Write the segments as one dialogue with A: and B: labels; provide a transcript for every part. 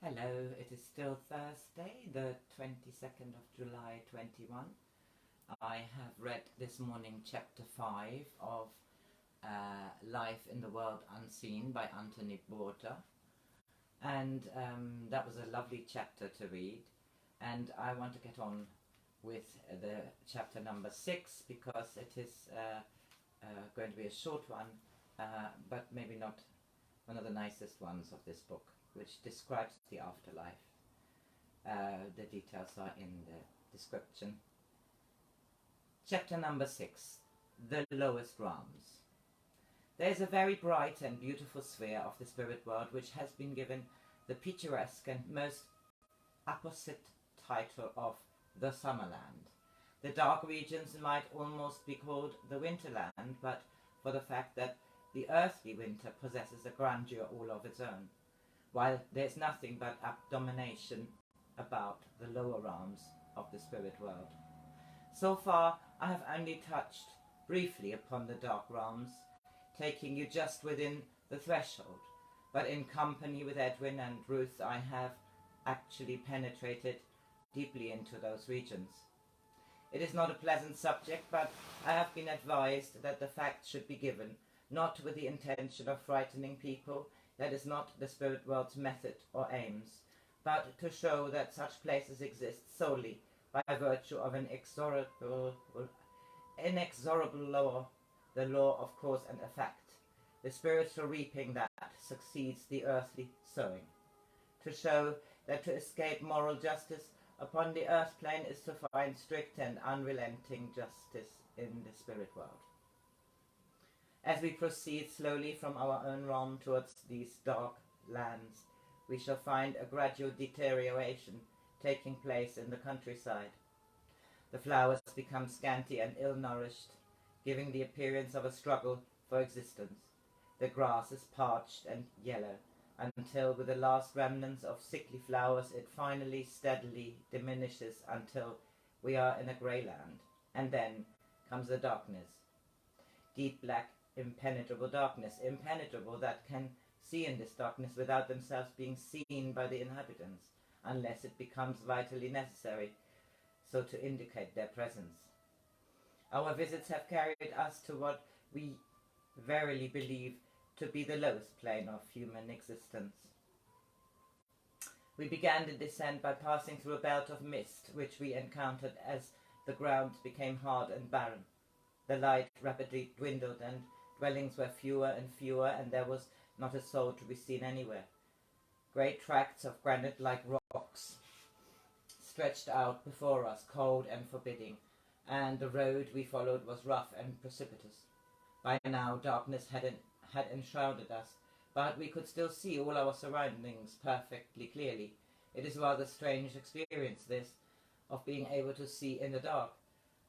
A: Hello, it is still Thursday, the 22nd of July 21. I have read this morning chapter 5 of Life in the World Unseen by Anthony Borgia, and that was a lovely chapter to read, and I want to get on with the chapter number 6 because it is going to be a short one, but maybe not one of the nicest ones of this book, which describes the afterlife. The details are in the description. Chapter number 6, The Lowest Realms. There is a very bright and beautiful sphere of the spirit world which has been given the picturesque and most apposite title of the Summerland. The dark regions might almost be called the Winterland, but for the fact that the earthly winter possesses a grandeur all of its own, while there is nothing but abomination about the lower realms of the spirit world. So far I have only touched briefly upon the dark realms, taking you just within the threshold, but in company with Edwin and Ruth I have actually penetrated deeply into those regions. It is not a pleasant subject, but I have been advised that the facts should be given, not with the intention of frightening people. That is not the spirit world's method or aims, but to show that such places exist solely by virtue of an inexorable law, the law of cause and effect, the spiritual reaping that succeeds the earthly sowing. To show that to escape moral justice upon the earth plane is to find strict and unrelenting justice in the spirit world. As we proceed slowly from our own realm towards these dark lands, we shall find a gradual deterioration taking place in the countryside. The flowers become scanty and ill-nourished, giving the appearance of a struggle for existence. The grass is parched and yellow, until with the last remnants of sickly flowers it finally steadily diminishes until we are in a grey land, and then comes the darkness. Deep black, impenetrable darkness, impenetrable that can see in this darkness without themselves being seen by the inhabitants, unless it becomes vitally necessary so to indicate their presence. Our visits have carried us to what we verily believe to be the lowest plane of human existence. We began the descent by passing through a belt of mist which we encountered as the ground became hard and barren. The light rapidly dwindled and dwellings were fewer and fewer, and there was not a soul to be seen anywhere. Great tracts of granite-like rocks stretched out before us, cold and forbidding, and the road we followed was rough and precipitous. By now darkness had enshrouded us, but we could still see all our surroundings perfectly clearly. It is a rather strange experience, this, of being able to see in the dark,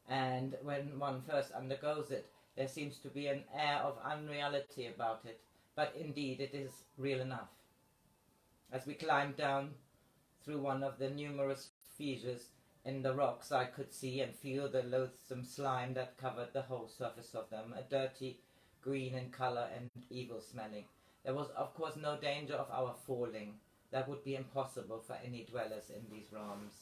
A: and when one first undergoes it, there seems to be an air of unreality about it, but indeed it is real enough. As we climbed down through one of the numerous fissures in the rocks, I could see and feel the loathsome slime that covered the whole surface of them, a dirty green in colour and evil smelling. There was of course no danger of our falling. That would be impossible for any dwellers in these realms.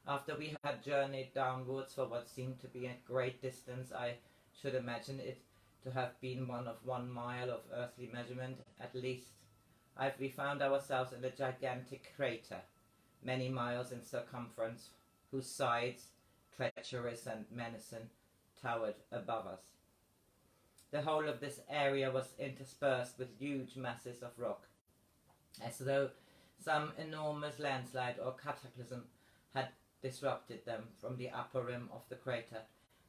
A: After we had journeyed downwards for what seemed to be a great distance, I should imagine it to have been one of 1 mile of earthly measurement at least, we found ourselves in a gigantic crater, many miles in circumference, whose sides, treacherous and menacing, towered above us. The whole of this area was interspersed with huge masses of rock, as though some enormous landslide or cataclysm had disrupted them from the upper rim of the crater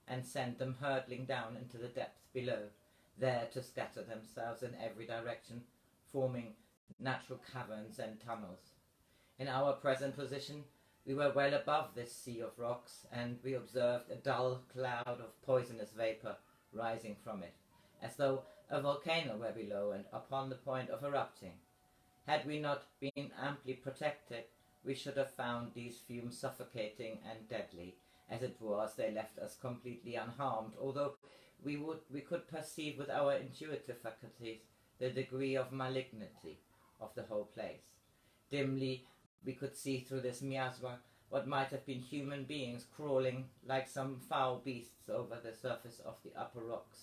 A: and sent them hurtling down into the depths below, there to scatter themselves in every direction, forming natural caverns and tunnels. In our present position, we were well above this sea of rocks, and we observed a dull cloud of poisonous vapour rising from it, as though a volcano were below and upon the point of erupting. Had we not been amply protected, we should have found these fumes suffocating and deadly. As it was, they left us completely unharmed, although we could perceive with our intuitive faculties the degree of malignity of the whole place. Dimly we could see through this miasma what might have been human beings crawling like some foul beasts over the surface of the upper rocks.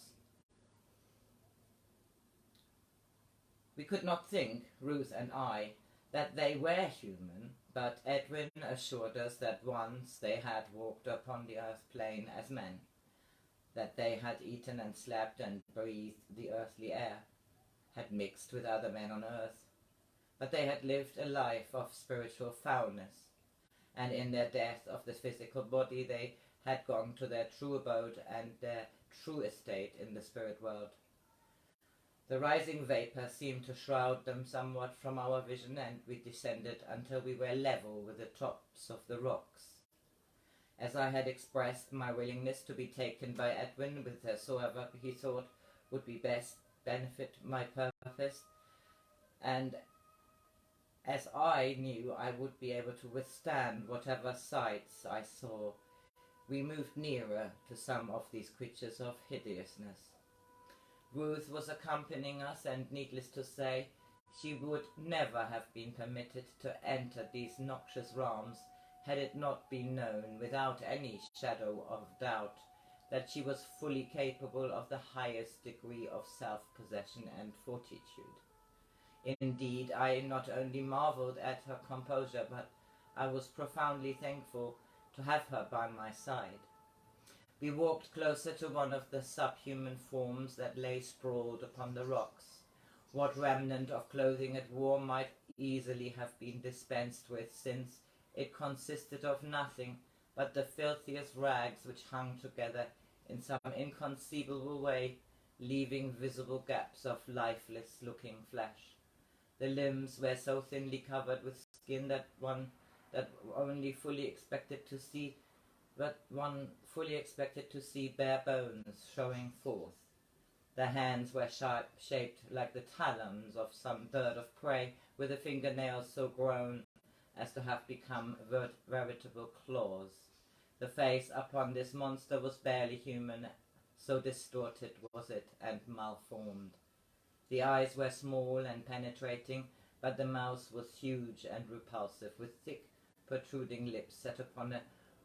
A: We could not think, Ruth and I, that they were human, but Edwin assured us that once they had walked upon the earth plane as men, that they had eaten and slept and breathed the earthly air, had mixed with other men on earth, but they had lived a life of spiritual foulness, and in their death of the physical body they had gone to their true abode and their true estate in the spirit world. The rising vapour seemed to shroud them somewhat from our vision, and we descended until we were level with the tops of the rocks. As I had expressed my willingness to be taken by Edwin whithersoever he thought would be best benefit my purpose, and as I knew I would be able to withstand whatever sights I saw, we moved nearer to some of these creatures of hideousness. Ruth was accompanying us, and needless to say, she would never have been permitted to enter these noxious realms had it not been known without any shadow of doubt that she was fully capable of the highest degree of self-possession and fortitude. Indeed, I not only marvelled at her composure, but I was profoundly thankful to have her by my side. We walked closer to one of the subhuman forms that lay sprawled upon the rocks. What remnant of clothing it wore might easily have been dispensed with, since it consisted of nothing but the filthiest rags which hung together in some inconceivable way, leaving visible gaps of lifeless-looking flesh. The limbs were so thinly covered with skin that one fully expected to see bare bones showing forth. The hands were shaped like the talons of some bird of prey, with the fingernails so grown as to have become veritable claws. The face upon this monster was barely human, so distorted was it and malformed. The eyes were small and penetrating, but the mouth was huge and repulsive, with thick protruding lips set upon a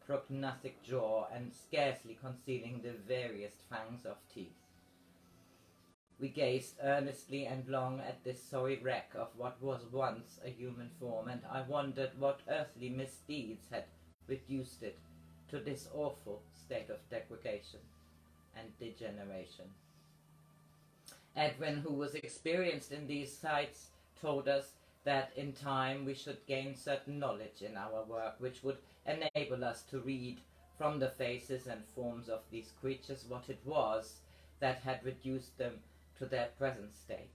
A: prognathic jaw and scarcely concealing the veriest fangs of teeth. We gazed earnestly and long at this sorry wreck of what was once a human form, and I wondered what earthly misdeeds had reduced it to this awful state of degradation and degeneration. Edwin, who was experienced in these sights, told us that in time we should gain certain knowledge in our work which would enable us to read from the faces and forms of these creatures what it was that had reduced them to their present state.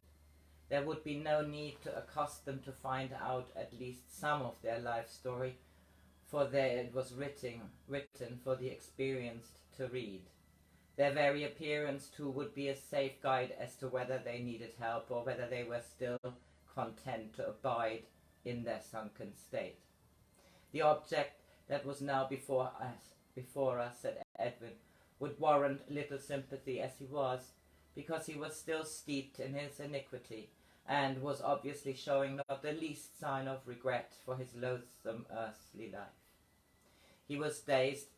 A: There would be no need to accost them to find out at least some of their life story, for there it was written for the experienced to read. Their very appearance too would be a safe guide as to whether they needed help or whether they were still content to abide in their sunken state. The object that was now before us, said Edwin, would warrant little sympathy as he was, because he was still steeped in his iniquity, and was obviously showing not the least sign of regret for his loathsome earthly life. He was dazed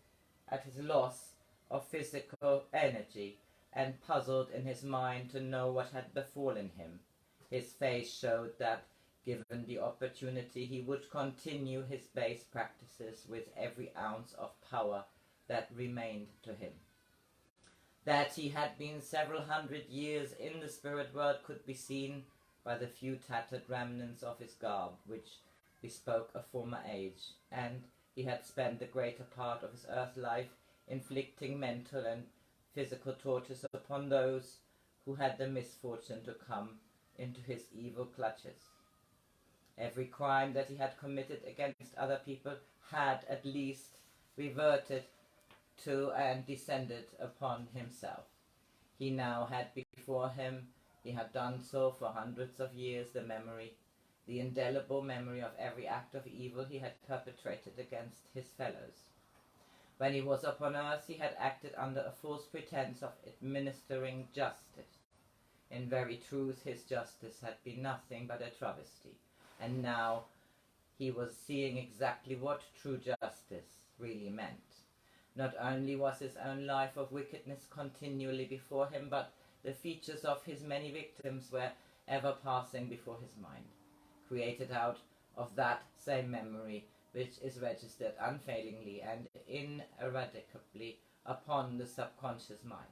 A: at his loss of physical energy, and puzzled in his mind to know what had befallen him. His face showed that, given the opportunity, he would continue his base practices with every ounce of power that remained to him. That he had been several hundred years in the spirit world could be seen by the few tattered remnants of his garb, which bespoke a former age, and he had spent the greater part of his earth life inflicting mental and physical tortures upon those who had the misfortune to come into his evil clutches. Every crime that he had committed against other people had at least reverted to and descended upon himself. He now had before him, he had done so for hundreds of years, the indelible memory of every act of evil he had perpetrated against his fellows. When he was upon earth, he had acted under a false pretense of administering justice. In very truth, his justice had been nothing but a travesty, and now he was seeing exactly what true justice really meant. Not only was his own life of wickedness continually before him, but the features of his many victims were ever passing before his mind, created out of that same memory which is registered unfailingly and ineradicably upon the subconscious mind.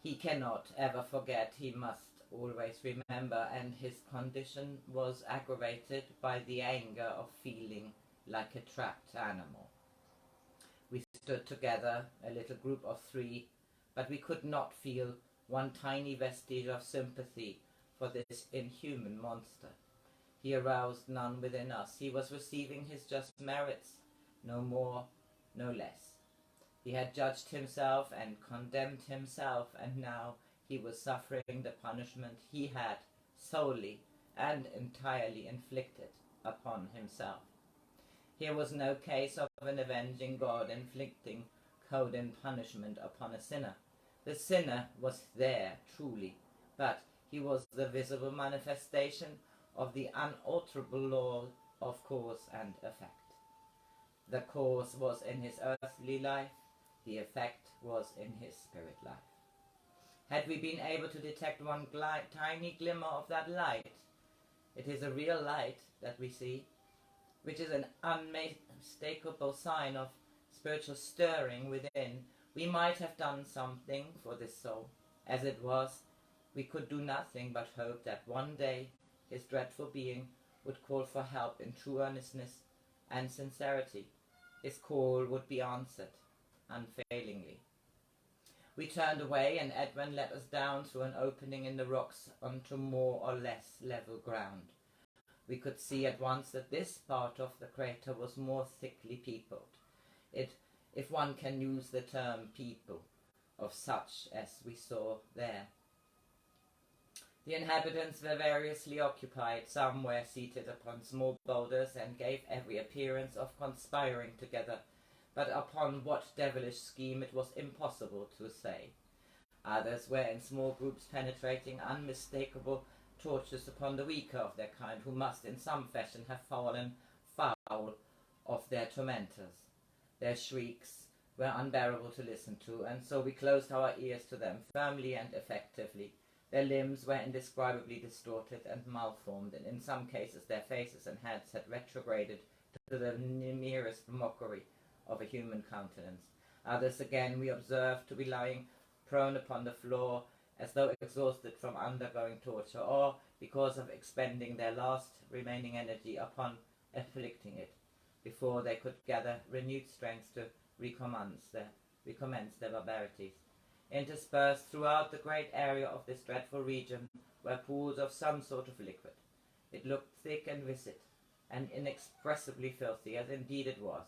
A: He cannot ever forget, he must always remember, and his condition was aggravated by the anger of feeling like a trapped animal. We stood together, a little group of 3, but we could not feel one tiny vestige of sympathy for this inhuman monster. He aroused none within us. He was receiving his just merits, no more, no less. He had judged himself and condemned himself, and now he was suffering the punishment he had solely and entirely inflicted upon himself. Here was no case of an avenging God inflicting code and punishment upon a sinner. The sinner was there, truly, but he was the visible manifestation of the unalterable law of cause and effect. The cause was in his earthly life, the effect was in his spirit life. Had we been able to detect one tiny glimmer of that light, it is a real light that we see, which is an unmistakable sign of spiritual stirring within, we might have done something for this soul. As it was, we could do nothing but hope that one day his dreadful being would call for help in true earnestness and sincerity. His call would be answered unfailingly. We turned away, and Edwin led us down through an opening in the rocks onto more or less level ground. We could see at once that this part of the crater was more thickly peopled, if one can use the term people, of such as we saw there. The inhabitants were variously occupied. Some were seated upon small boulders and gave every appearance of conspiring together, but upon what devilish scheme it was impossible to say. Others were in small groups penetrating unmistakable tortures upon the weaker of their kind, who must in some fashion have fallen foul of their tormentors. Their shrieks were unbearable to listen to, and so we closed our ears to them firmly and effectively. Their limbs were indescribably distorted and malformed, and in some cases their faces and heads had retrograded to the merest mockery of a human countenance. Others again we observed to be lying prone upon the floor, as though exhausted from undergoing torture, or because of expending their last remaining energy upon afflicting it, before they could gather renewed strength to recommence their barbarities. Interspersed throughout the great area of this dreadful region were pools of some sort of liquid. It looked thick and viscid, and inexpressibly filthy, as indeed it was.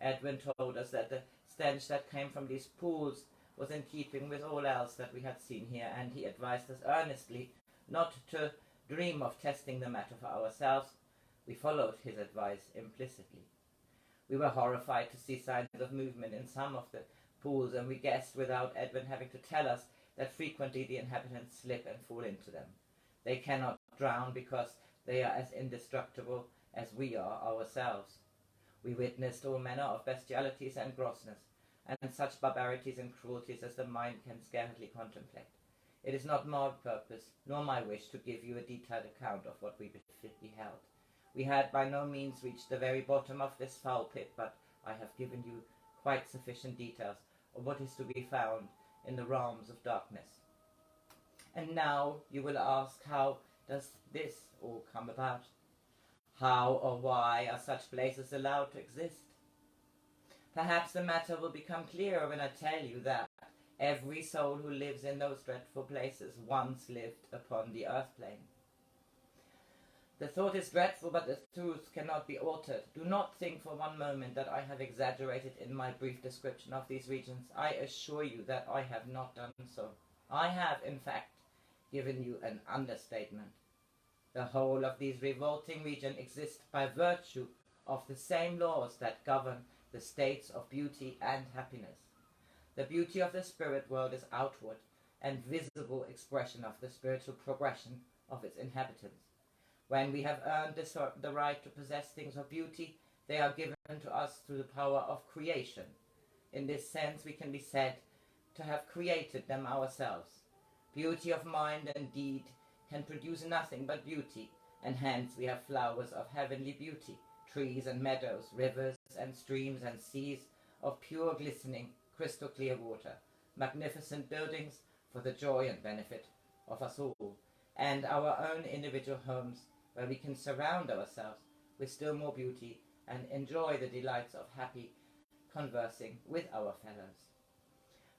A: Edwin told us that the stench that came from these pools was in keeping with all else that we had seen here, and he advised us earnestly not to dream of testing the matter for ourselves. We followed his advice implicitly. We were horrified to see signs of movement in some of the pools, and we guessed, without Edwin having to tell us, that frequently the inhabitants slip and fall into them. They cannot drown because they are as indestructible as we are ourselves. We witnessed all manner of bestialities and grossness, and such barbarities and cruelties as the mind can scarcely contemplate. It is not my purpose, nor my wish, to give you a detailed account of what we beheld. We had by no means reached the very bottom of this foul pit, but I have given you quite sufficient details of what is to be found in the realms of darkness. And now you will ask, how does this all come about? How or why are such places allowed to exist? Perhaps the matter will become clearer when I tell you that every soul who lives in those dreadful places once lived upon the earth plane. The thought is dreadful, but the truth cannot be altered. Do not think for one moment that I have exaggerated in my brief description of these regions. I assure you that I have not done so. I have, in fact, given you an understatement. The whole of these revolting regions exist by virtue of the same laws that govern the states of beauty and happiness. The beauty of the spirit world is outward and visible expression of the spiritual progression of its inhabitants. When we have earned the right to possess things of beauty, they are given to us through the power of creation. In this sense, we can be said to have created them ourselves. Beauty of mind and deed can produce nothing but beauty, and hence we have flowers of heavenly beauty, trees and meadows, rivers and streams and seas of pure glistening, crystal clear water, magnificent buildings for the joy and benefit of us all, and our own individual homes where we can surround ourselves with still more beauty and enjoy the delights of happy conversing with our fellows.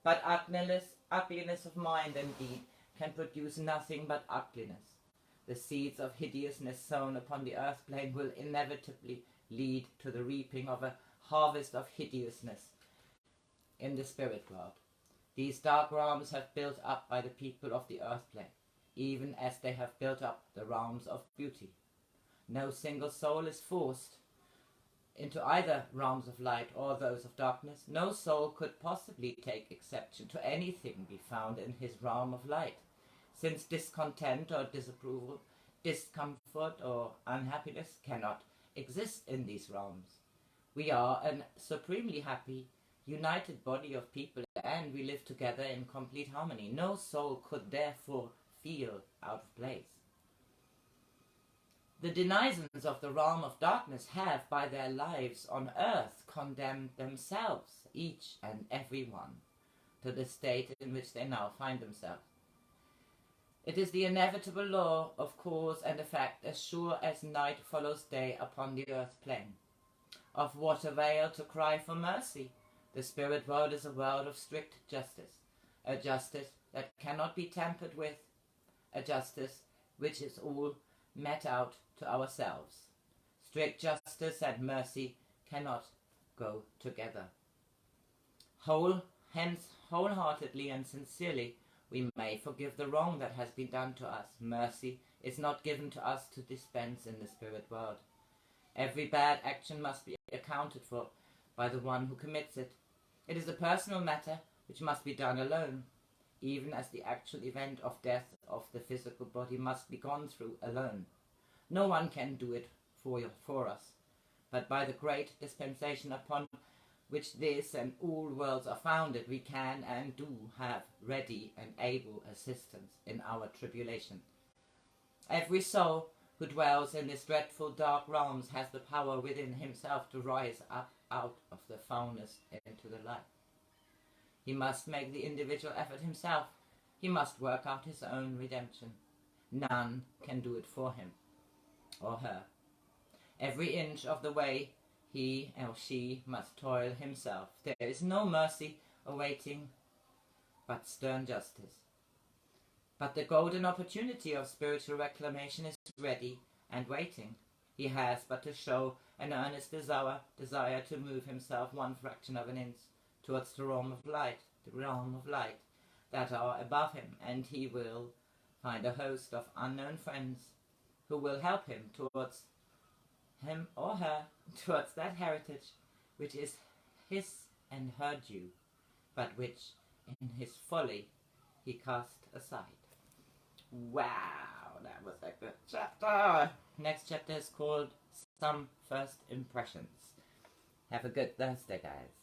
A: But ugliness of mind and deed can produce nothing but ugliness. The seeds of hideousness sown upon the earth plane will inevitably lead to the reaping of a harvest of hideousness in the spirit world. These dark realms have built up by the people of the earth plane, even as they have built up the realms of beauty. No single soul is forced into either realms of light or those of darkness. No soul could possibly take exception to anything be found in his realm of light, since discontent or disapproval, discomfort or unhappiness cannot exist in these realms. We are a supremely happy, united body of people, and we live together in complete harmony. No soul could therefore feel out of place. The denizens of the realm of darkness have, by their lives on earth, condemned themselves, each and every one, to the state in which they now find themselves. It is the inevitable law of cause and effect, as sure as night follows day upon the earth plane. Of what avail to cry for mercy? The spirit world is a world of strict justice, a justice that cannot be tampered with, a justice which is all met out to ourselves. Strict justice and mercy cannot go together. Hence, wholeheartedly and sincerely, we may forgive the wrong that has been done to us. Mercy is not given to us to dispense in the spirit world. Every bad action must be accounted for by the one who commits it. It is a personal matter which must be done alone, even as the actual event of death of the physical body must be gone through alone. No one can do it for us, but by the great dispensation upon which this and all worlds are founded, we can and do have ready and able assistance in our tribulation. Every soul who dwells in this dreadful dark realms has the power within himself to rise up out of the foulness into the light. He must make the individual effort himself. He must work out his own redemption. None can do it for him or her. Every inch of the way he or she must toil himself. There is no mercy awaiting but stern justice. But the golden opportunity of spiritual reclamation is ready and waiting. He has but to show an earnest desire to move himself one fraction of an inch towards the realm of light that are above him, and he will find a host of unknown friends who will help him towards him or her towards that heritage which is his and her due, but which in his folly he cast aside. Wow, that was a good chapter. Next chapter is called Some First Impressions. Have a good Thursday, guys.